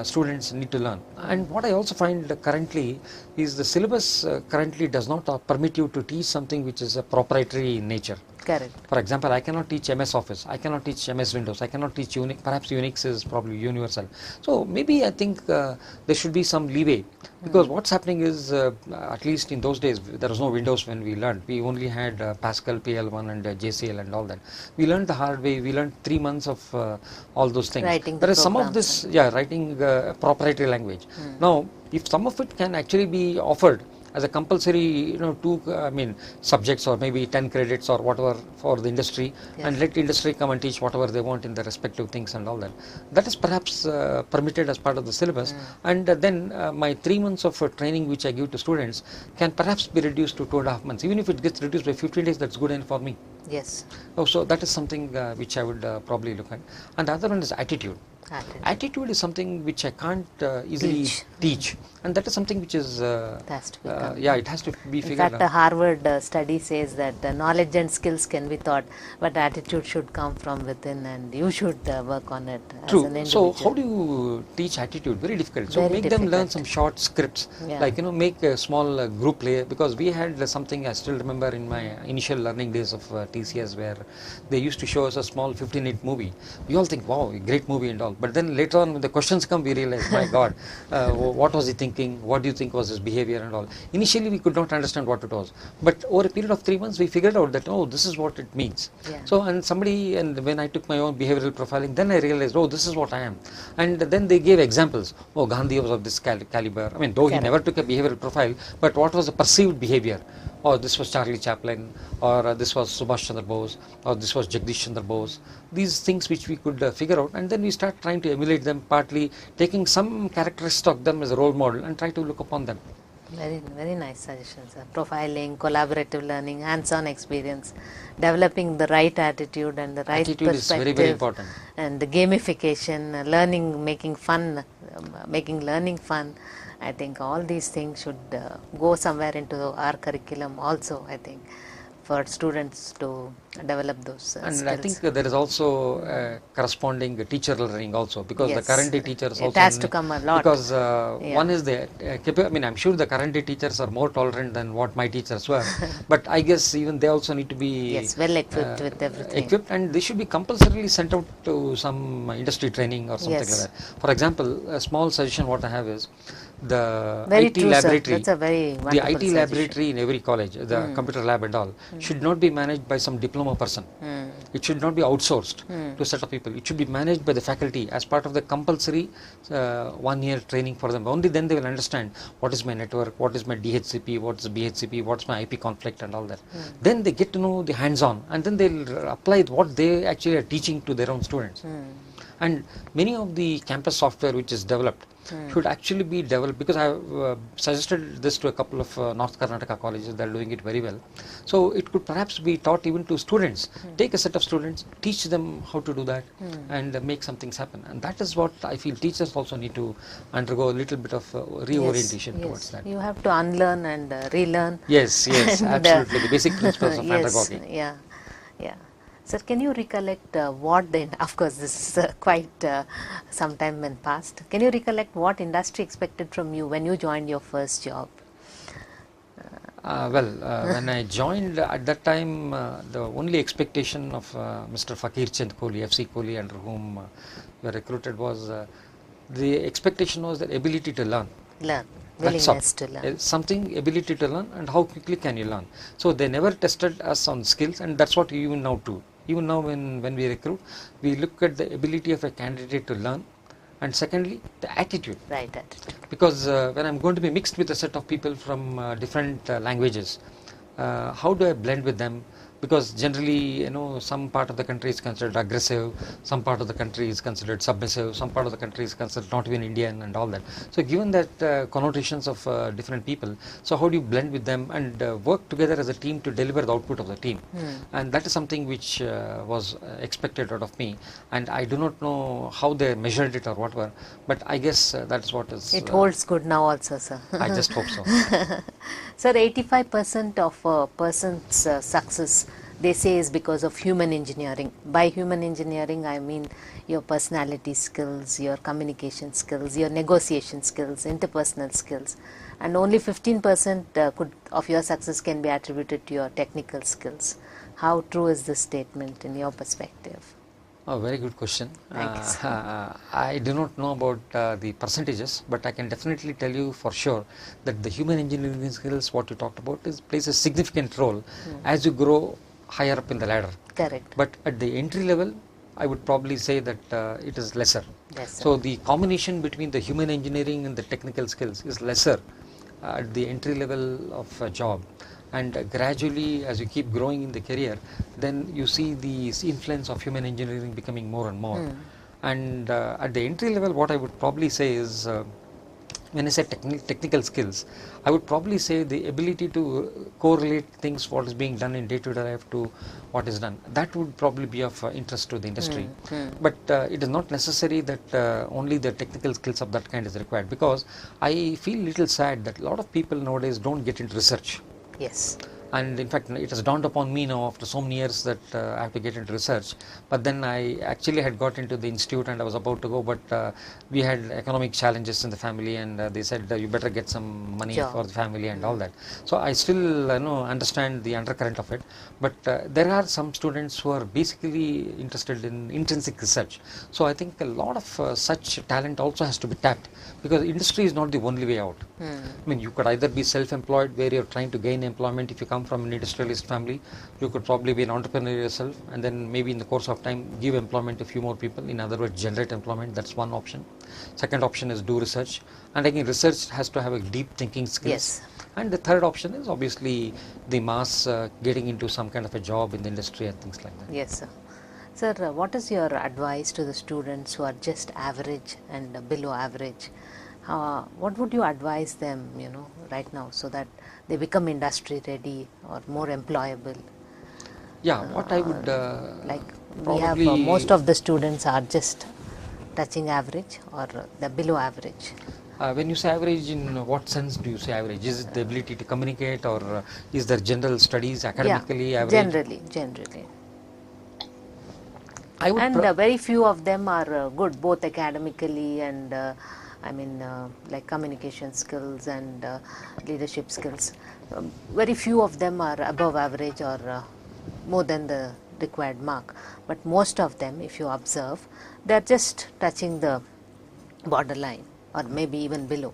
students need to learn. And what I also find currently is the syllabus currently does not permit you to teach something which is a proprietary in nature. Correct. For example, I cannot teach MS Office, I cannot teach MS Windows, I cannot teach Unix, perhaps Unix is probably universal. So maybe I think there should be some leeway, because what's happening is, at least in those days, there was no Windows when we learned. We only had Pascal, PL1 and JCL and all that. We learned the hard way, we learned 3 months of all those things. Whereas some of this, writing proprietary language. Now, if some of it can actually be offered as a compulsory, 2 subjects or maybe 10 credits or whatever for the industry, and let industry come and teach whatever they want in the respective things and all that. That is perhaps permitted as part of the syllabus, and then my 3 months of training which I give to students can perhaps be reduced to 2.5 months. Even if it gets reduced by 15 days, that's good enough for me. Yes. So that is something which I would probably look at. And the other one is attitude. Attitude is something which I can't easily teach, and that is something which is it has to be figured out. In fact, a Harvard study says that knowledge and skills can be taught, but attitude should come from within, and you should work on it as an individual. So how do you teach attitude? Very difficult. So make them learn some short scripts, like make a small group play, because we had something I still remember in my initial learning days of TCS, where they used to show us a small 15-minute movie. We all think, wow, a great movie and all. But then later on when the questions come, we realize, my God, what was he thinking? What do you think was his behavior and all? Initially we could not understand what it was. But over a period of 3 months we figured out that, oh, this is what it means. So and when I took my own behavioral profiling, then I realized, oh, this is what I am. And then they gave examples. Oh, Gandhi was of this caliber. I mean, though he never took a behavioral profile, but what was the perceived behavior? Or this was Charlie Chaplin, or this was Subhash Chandra Bose, or this was Jagdish Chandra Bose. These things which we could figure out, and then we start trying to emulate them, partly taking some characteristic of them as a role model and try to look upon them. Very nice suggestions, sir. Profiling, collaborative learning, hands-on experience, developing the right attitude and the right Attitude is very, very perspective, important. and the gamification, learning, making fun, making learning fun. I think all these things should go somewhere into our curriculum also, I think, for students to develop those And skills. I think there is also corresponding teacher learning also, because the Yes. current day teachers It also has to come a lot. because Yeah. one is the I mean, I'm sure the current day teachers are more tolerant than what my teachers were, but I guess even they also need to be Yes, well equipped with everything. equipped, and they should be compulsorily sent out to some industry training or something Yes. like that. For example, a small suggestion what I have is the Very IT true, sir. laboratory. That's a very The wonderful IT suggestion. laboratory in every college, the computer lab and all, should not be managed by some diploma person. It should not be outsourced to a set of people. It should be managed by the faculty as part of the compulsory 1 year training for them. Only then they will understand what is my network, what is my DHCP, what is BHCP, what's my IP conflict and all that. Then they get to know the hands-on, and then they'll apply what they actually are teaching to their own students. And many of the campus software which is developed should actually be developed, because I have suggested this to a couple of North Karnataka colleges. They are doing it very well. So it could perhaps be taught even to students. Take a set of students, teach them how to do that, and make some things happen. And that is what I feel teachers also need to undergo a little bit of reorientation towards that. You have to unlearn and relearn. Yes, yes, And, absolutely. The basic principles of yes, pedagogy. yeah. Sir, can you recollect what the, of course this is quite some time in past, can you recollect what industry expected from you when you joined your first job? When I joined at that time, the only expectation of Mr. Fakir Chand Kohli, FC Kohli, under whom you were recruited, was the expectation was the ability to learn. Willingness to learn. Something, ability to learn, and how quickly can you learn. So they never tested us on skills, and that's what we even now do. Even now when we recruit, we look at the ability of a candidate to learn, and secondly, the attitude. Right attitude. Because when I'm going to be mixed with a set of people from different languages, how do I blend with them? Because generally, some part of the country is considered aggressive, some part of the country is considered submissive, some part of the country is considered not even Indian and all that. So given that connotations of different people, so how do you blend with them and work together as a team to deliver the output of the team? And that is something which was expected out of me, and I do not know how they measured it or whatever, but I guess that is what is... It holds good now also, sir. I just hope so. Sir, 85% of a person's success, they say, is because of human engineering. By human engineering, I mean your personality skills, your communication skills, your negotiation skills, interpersonal skills. And only 15% of your success can be attributed to your technical skills. How true is this statement in your perspective? Oh, very good question. Thanks. I do not know about the percentages, but I can definitely tell you for sure that the human engineering skills, what you talked about, plays a significant role as you grow higher up in the ladder. Correct. But at the entry level, I would probably say that it is lesser. Yes, So the combination between the human engineering and the technical skills is lesser at the entry level of a job. And gradually, as you keep growing in the career, then you see the influence of human engineering becoming more and more. And at the entry level, what I would probably say is, when I say technical skills, I would probably say the ability to correlate things, what is being done in day-to-day life, to what is done. That would probably be of interest to the industry. But it is not necessary that only the technical skills of that kind is required, because I feel little sad that a lot of people nowadays don't get into research. Yes. And in fact, it has dawned upon me now after so many years that I have to get into research. But then I actually had got into the institute and I was about to go, but we had economic challenges in the family, and they said you better get some money for the family and all that. So I still understand the undercurrent of it. But there are some students who are basically interested in intrinsic research. So I think a lot of such talent also has to be tapped, because industry is not the only way out. I mean, you could either be self-employed, where you're trying to gain employment. If you come from an industrialist family, you could probably be an entrepreneur yourself, and then maybe in the course of time give employment to a few more people. In other words, generate employment. That's one option. Second option is do research, and again, research has to have a deep thinking skills. Yes. And the third option is obviously the mass getting into some kind of a job in the industry and things like that. Yes, sir. Sir, what is your advice to the students who are just average and below average? what would you advise them, right now, so that they become industry ready or more employable? Yeah, what I would Like we have probably most of the students are just touching average or they're below average. when you say average, in what sense do you say average? Is it the ability to communicate, or is there general studies academically average? Generally. I would And very few of them are good, both academically and like communication skills and leadership skills. Very few of them are above average or more than the required mark. But most of them, if you observe, they are just touching the borderline or maybe even below.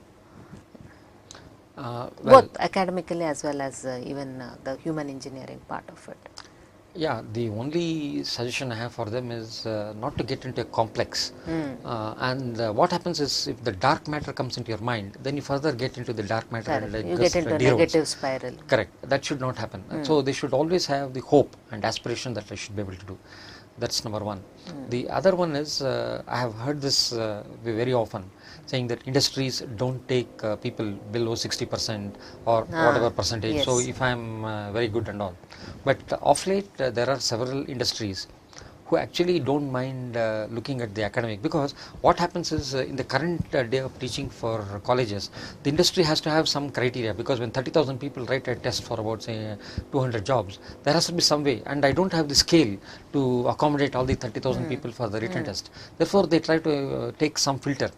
well, Both academically as well as even the human engineering part of it. yeah, the only suggestion I have for them is not to get into a complex. And what happens is, if the dark matter comes into your mind, then you further get into the dark matter. Correct. And it You just get into a derails. negative spiral. Correct. That should not happen. So they should always have the hope and aspiration that I should be able to do. That's number one. The other one is, I have heard this very often, saying that industries don't take people below 60% or whatever percentage. Yes. So if I am very good and all. But of late, there are several industries who actually don't mind looking at the academic, because what happens is, in the current day of teaching for colleges, the industry has to have some criteria, because when 30,000 people write a test for about, say, 200 jobs, there has to be some way, and I don't have the scale to accommodate all the 30,000 people for the written test. Therefore, they try to take some filter.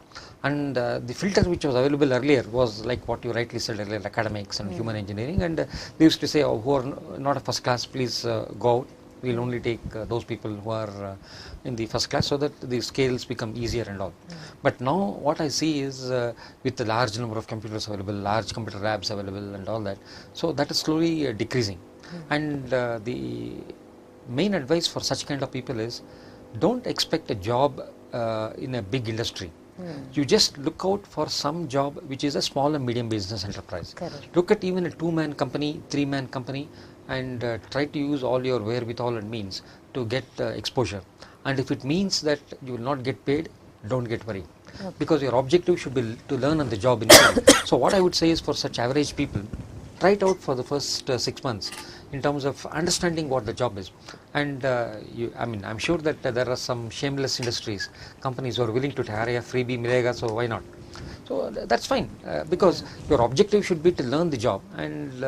And the filter which was available earlier was like what you rightly said earlier, academics and human engineering, and they used to say, oh, who are not a first class, please go out. We'll only take those people who are in the first class, so that the scales become easier and all. But now what I see is, with the large number of computers available, large computer labs available and all that, so that is slowly decreasing. And the main advice for such kind of people is, don't expect a job in a big industry. You just look out for some job which is a small and medium business enterprise. Correct. Look at even a 2-man company, 3-man company, and try to use all your wherewithal and means to get exposure. And if it means that you will not get paid, don't get worried. Because your objective should be to learn on the job instead. So what I would say is, for such average people, try it out for the first 6 months in terms of understanding what the job is. And I'm sure that there are some shameless industries, companies who are willing to carry a freebie milega, so why not? So that's fine, because your objective should be to learn the job and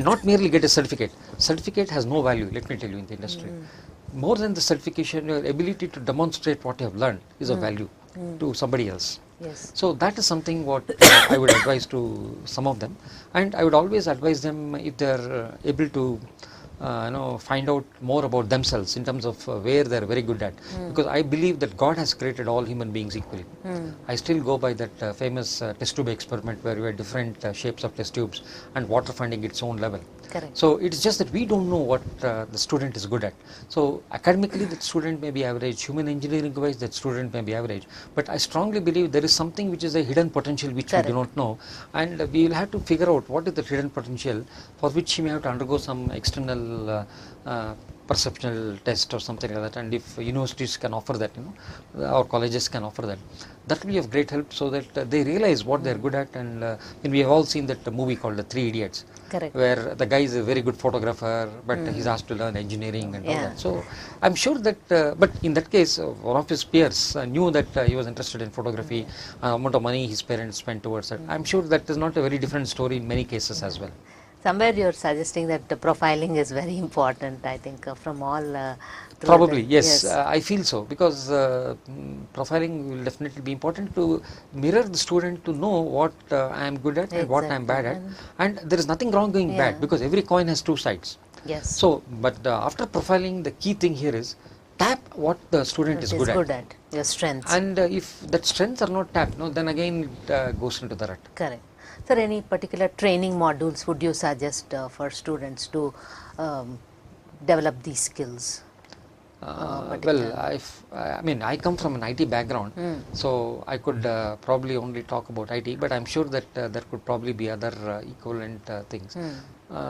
not merely get a certificate. Certificate has no value, let me tell you, in the industry. More than the certification, your ability to demonstrate what you have learned is of value to somebody else. Yes. So that is something what I would advise to some of them, and I would always advise them, if they are able to find out more about themselves in terms of where they are very good at, because I believe that God has created all human beings equally. I still go by that famous test tube experiment, where we had different shapes of test tubes and water finding its own level. Correct. So it's just that we don't know what the student is good at. So academically, that student may be average, human engineering wise, that student may be average, but I strongly believe there is something which is a hidden potential which we do not know, and we will have to figure out what is the hidden potential, for which he may have to undergo some external perceptual test or something like that. And if universities can offer that, or colleges can offer that, that will be of great help, so that they realize what they are good at. And we have all seen that movie called The Three Idiots. Correct. Where the guy is a very good photographer, but he's asked to learn engineering and all that. So I'm sure that, but in that case, one of his peers knew that he was interested in photography, amount of money his parents spent towards it. I'm sure that is not a very different story in many cases as well. Somewhere you're suggesting that the profiling is very important, I think, from all. Probably, yes. I feel so, because profiling will definitely be important to mirror the student to know what I am good at and what I am bad at. And there is nothing wrong going bad, because every coin has two sides. Yes. So, but after profiling, the key thing here is, tap what the student is good at. Your strengths. And if that strengths are not tapped, then again it goes into the rut. Correct. Sir, any particular training modules would you suggest for students to develop these skills? Well, I come from an IT background, so I could probably only talk about IT, but I'm sure that there could probably be other equivalent things.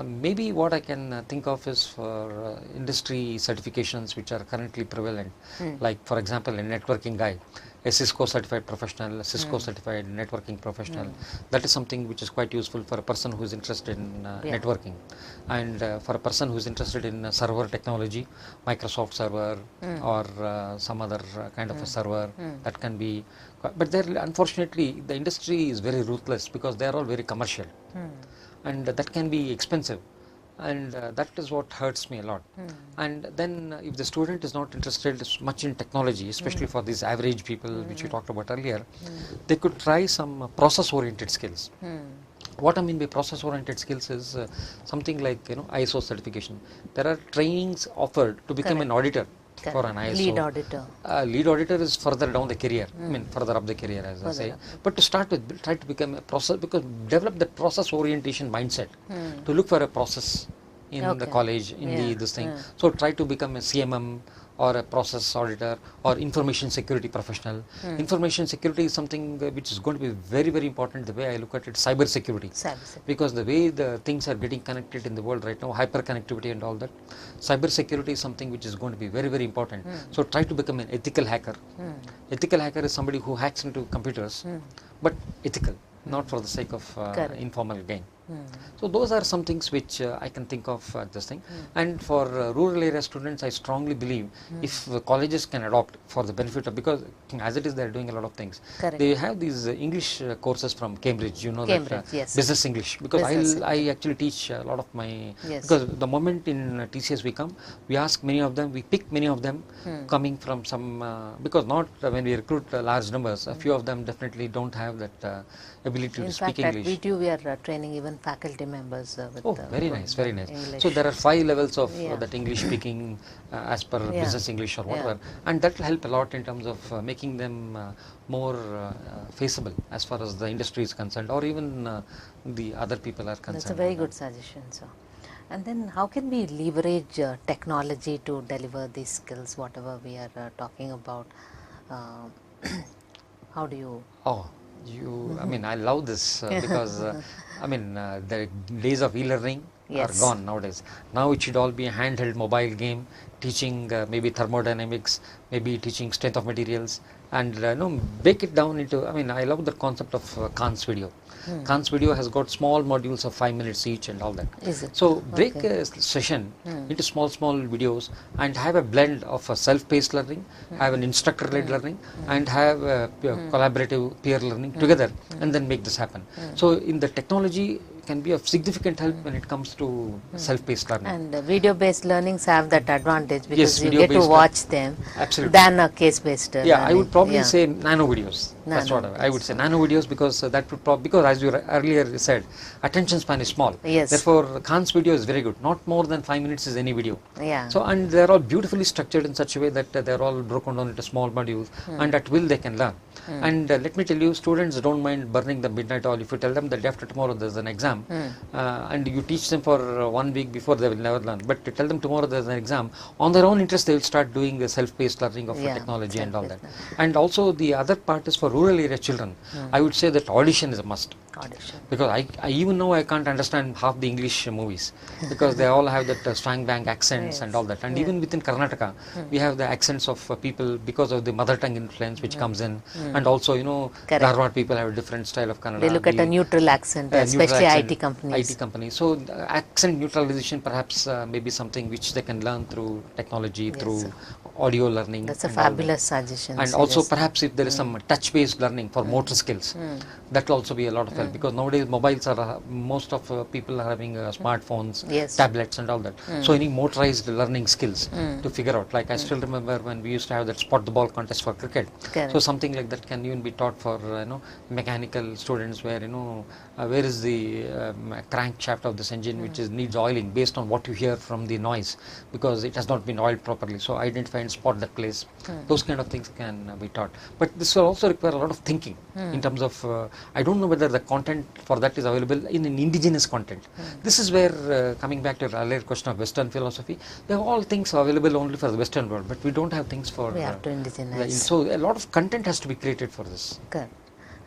Maybe what I can think of is for industry certifications which are currently prevalent, like for example a networking guy. a Cisco certified professional, a Cisco certified networking professional. That is something which is quite useful for a person who is interested in networking, and for a person who is interested in server technology, Microsoft server or some other kind of a server that can be. But there, unfortunately, the industry is very ruthless because they are all very commercial, and that can be expensive. And that is what hurts me a lot. And then if the student is not interested much in technology, especially for these average people which we talked about earlier, they could try some process oriented skills. What I mean by process oriented skills is something like ISO certification. There are trainings offered to become an auditor for an ISO. Lead auditor. Lead auditor is further down the career, I mean further up the career as I say. But to start with, try to become a process, because develop the process orientation mindset to look for a process in the college, in this thing. So try to become a CMM or a process auditor or information security professional. Information security is something which is going to be very, very important. The way I look at it, cyber security. Because the way the things are getting connected in the world right now, hyper connectivity and all that, cyber security is something which is going to be very, very important. So try to become an ethical hacker. Ethical hacker is somebody who hacks into computers, but ethical, not for the sake of informal gain. So those are some things which I can think of this thing. And for rural area students, I strongly believe if colleges can adopt for the benefit of, because as it is they are doing a lot of things. They have these English courses from Cambridge, that business English, because I actually teach a lot of my, because the moment in TCS we ask many of them, we pick many of them coming from some, because not when we recruit large numbers, a few of them definitely don't have that ability to speak English. In fact, at VTU we are training even faculty members with very nice, very nice. English. So there are 5 levels of that English speaking as per business English or whatever, and that will help a lot in terms of making them more faceable as far as the industry is concerned, or even the other people are concerned. That's a very good suggestion, sir. And then how can we leverage technology to deliver these skills, whatever we are talking about? How do you... I mean, I love this because the days of e-learning are gone nowadays. Now it should all be a handheld mobile game, teaching maybe thermodynamics, maybe teaching strength of materials, and break it down into, I love the concept of Khan's video. Khan's video has got small modules of 5 minutes each and all that. So break a session into small videos and have a blend of a self-paced learning, have an instructor-led learning, and have collaborative peer learning together, and then make this happen. So in the technology can be of significant help when it comes to self-paced learning. And video-based learnings have that advantage because you get to watch them than a case-based learning. I would probably say nano videos. That's what I would say, nano videos, because that would because as you earlier said, attention span is small. Therefore, Khan's video is very good. Not more than 5 minutes is any video. So, and they are all beautifully structured in such a way that they are all broken down into small modules, and at will they can learn. And let me tell you, students don't mind burning the midnight oil. If you tell them that day after tomorrow there's an exam, and you teach them for 1 week before, they will never learn. But to tell them tomorrow there's an exam, on their own interest they will start doing the self-paced learning of technology and all that. And also the other part is for rural area children. I would say that audition is a must. Because I even know I can't understand half the English movies because they all have that swang bang accents and all that. And even within Karnataka, we have the accents of people because of the mother tongue influence which comes in. And also, Dharwad people have a different style of Kannada. They look at a neutral accent, especially IT companies. So accent neutralization perhaps may be something which they can learn through technology, through audio learning. That's a fabulous suggestion. And also perhaps if there is some touch-based learning for motor skills, that will also be a lot of help, because nowadays mobiles are, most of people are having smartphones, tablets and all that. So any motorized learning skills to figure out, like I still remember when we used to have that spot the ball contest for cricket. So something like that can even be taught for mechanical students, where where is the crankshaft of this engine which needs oiling based on what you hear from the noise, because it has not been oiled properly. So identify and spot that place. Those kind of things can be taught. But this will also require a lot of thinking in terms of, I don't know whether the content for that is available in an indigenous content. This is where, coming back to your earlier question of Western philosophy, there are all things available only for the Western world, but we don't have things for... We have to indigenize. So a lot of content has to be created for this. Correct.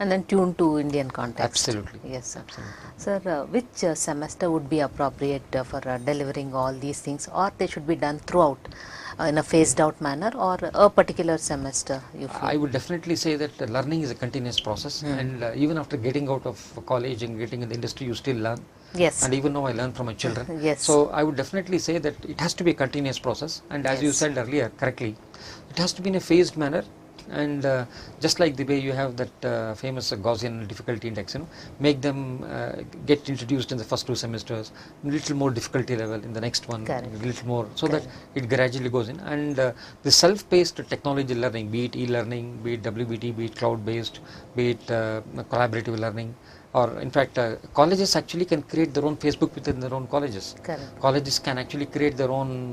And then tuned to Indian context. Absolutely. Yes, sir. Absolutely. Sir, which semester would be appropriate for delivering all these things, or they should be done throughout in a phased out manner, or a particular semester you feel? I would definitely say that learning is a continuous process, and even after getting out of college and getting in the industry, you still learn. Yes. And even now I learn from my children. Yes. So I would definitely say that it has to be a continuous process, and as you Yes. said earlier correctly, it has to be in a phased manner. And just like the way you have that famous Gaussian difficulty index, make them get introduced in the first 2 semesters, little more difficulty level in the next one, Correct. a little more, so Correct. that it gradually goes in. And the self-paced technology learning, be it e-learning, be it WBT, be it cloud-based, be it collaborative learning, or in fact colleges actually can create their own Facebook within their own colleges. Correct. Colleges can actually create their own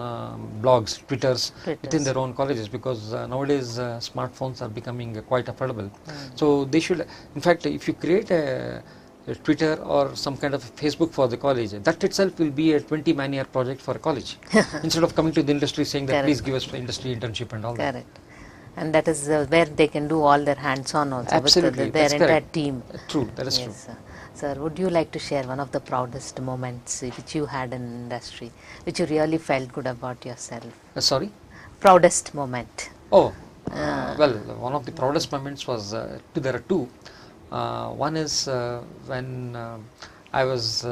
blogs, Twitters within their own colleges, because nowadays smartphones are becoming quite affordable. So they should, in fact, if you create a Twitter or some kind of Facebook for the college, that itself will be a 20-man-year project for a college. Instead of coming to the industry saying that Correct. please give us industry internship and all that. Correct. And that is where they can do all their hands-on also Absolutely, with their that's entire correct. team. True, that is Yes, true. sir. Sir, would you like to share one of the proudest moments which you had in industry, which you really felt good about yourself? Sorry? Proudest moment. Oh, well, one of the proudest moments was, there are 2. One is when I was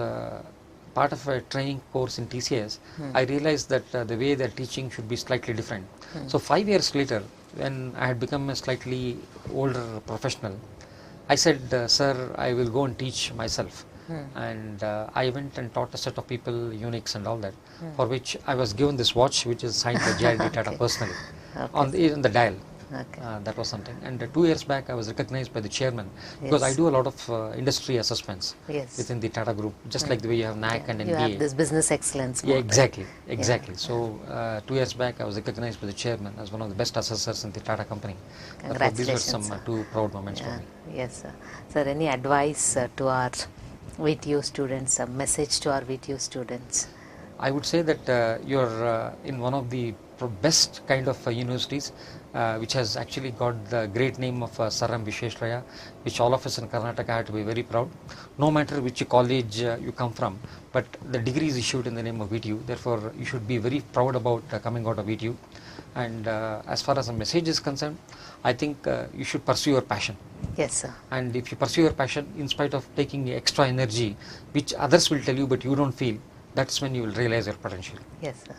part of a training course in TCS, I realized that the way they're teaching should be slightly different. So 5 years later, when I had become a slightly older professional, I said, sir, I will go and teach myself. And I went and taught a set of people Unix and all that, for which I was given this watch which is signed by J.R.D. Tata personally, on the dial. Okay. That was something. And 2 years back I was recognized by the chairman, because I do a lot of industry assessments Yes. within the Tata group, just like the way you have NAC and You have NBA. this business excellence. Yeah, motto. exactly. So 2 years back I was recognized by the chairman as one of the best assessors in the Tata company. Therefore, these were Congratulations, some sir. 2 proud moments for Yeah. me. Yes, sir. Sir, any advice to our VTU students, a message to our VTU students? I would say that you're in one of the best kind of universities, which has actually got the great name of Saram Visheshraya, which all of us in Karnataka have to be very proud. No matter which college you come from, but the degree is issued in the name of VTU. Therefore, you should be very proud about coming out of VTU. And as far as the message is concerned, I think you should pursue your passion. Yes, sir. And if you pursue your passion, in spite of taking extra energy, which others will tell you but you don't feel, that's when you will realize your potential. Yes, sir.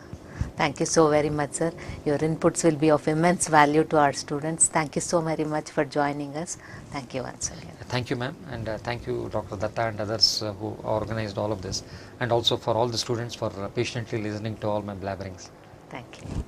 Thank you so very much, sir. Your inputs will be of immense value to our students. Thank you so very much for joining us. Thank you once again. Thank you, ma'am, and thank you, Dr. Datta and others who organized all of this, and also for all the students for patiently listening to all my blabberings. Thank you.